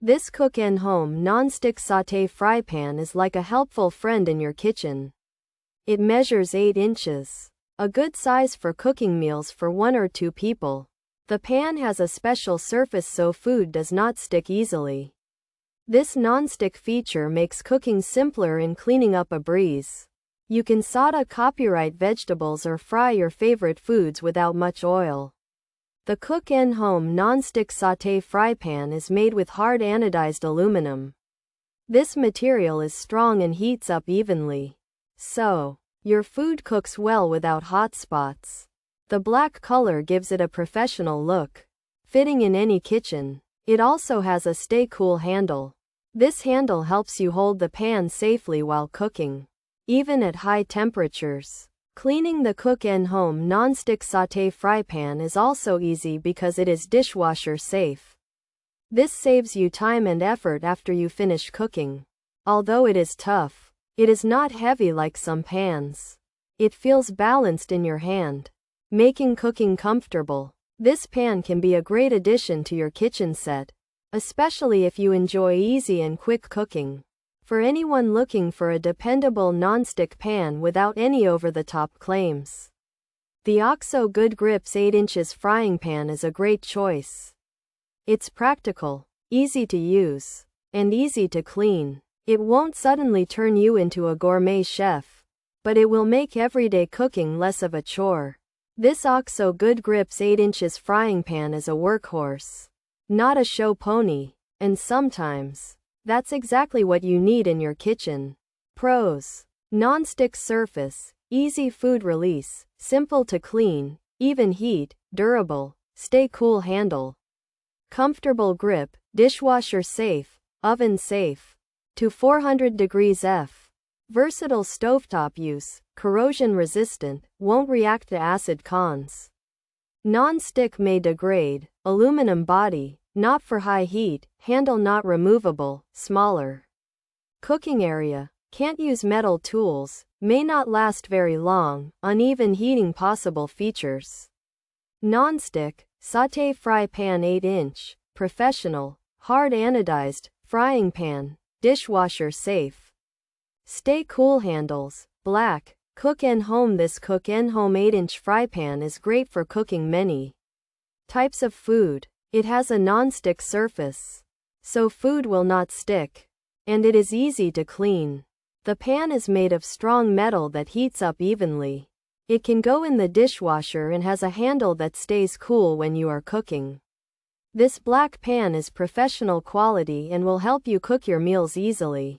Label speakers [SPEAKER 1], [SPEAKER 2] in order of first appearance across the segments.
[SPEAKER 1] This cook-in-home non-stick saute fry pan is like a helpful friend in your kitchen. It measures 8 inches. A good size for cooking meals for 1 or 2 people. The pan has a special surface so food does not stick easily. This non-stick feature makes cooking simpler and cleaning up a breeze. You can saute copyright vegetables or fry your favorite foods without much oil. The cook-in-home non-stick saute fry pan is made with hard anodized aluminum. This material is strong and heats up evenly, so your food cooks well without hot spots. The black color gives it a professional look, fitting in any kitchen. It also has a stay cool handle. This handle helps you hold the pan safely while cooking, even at high temperatures. Cleaning the cook-in-home non-stick saute fry pan is also easy because it is dishwasher safe. This saves you time and effort after you finish cooking. Although it is tough, it is not heavy like some pans. It feels balanced in your hand, making cooking comfortable. This pan can be a great addition to your kitchen set, especially if you enjoy easy and quick cooking. For anyone looking for a dependable non-stick pan without any over-the-top claims, the OXO Good Grips 8 inches frying pan is a great choice. It's practical, easy to use, and easy to clean. It won't suddenly turn you into a gourmet chef, but it will make everyday cooking less of a chore. This OXO Good Grips 8 inches frying pan is a workhorse, not a show pony, and sometimes that's exactly what you need in your kitchen. Pros: non-stick surface, easy food release, simple to clean, even heat, durable, stay cool handle, comfortable grip, dishwasher safe, oven safe, to 400 degrees F. Versatile stovetop use, corrosion resistant, won't react to acid. Cons: non-stick may degrade, aluminum body, not for high heat, handle not removable, smaller cooking area, can't use metal tools, may not last very long, uneven heating. Possible features: non-stick saute fry pan 8 inch, professional, hard anodized, frying pan, dishwasher safe, stay cool handles, black, cook-in-home. This cook-in-home 8 inch fry pan is great for cooking many types of food. It has a non-stick surface, so food will not stick, and it is easy to clean. The pan is made of strong metal that heats up evenly. It can go in the dishwasher and has a handle that stays cool when you are cooking. This black pan is professional quality and will help you cook your meals easily.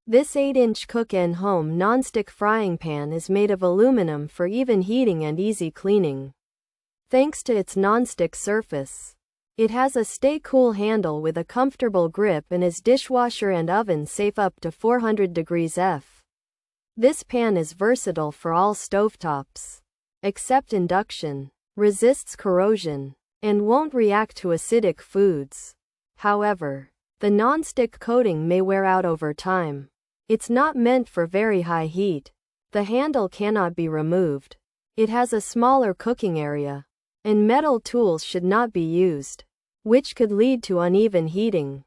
[SPEAKER 1] This 8 inch cook-in-home non-stick frying pan is made of aluminum for even heating and easy cleaning. Thanks to its non-stick surface, it has a stay cool handle with a comfortable grip and is dishwasher and oven safe up to 400 degrees F. This pan is versatile for all stovetops, except induction, resists corrosion, and won't react to acidic foods. However, the non-stick coating may wear out over time. It's not meant for very high heat. The handle cannot be removed. It has a smaller cooking area, and metal tools should not be used, which could lead to uneven heating.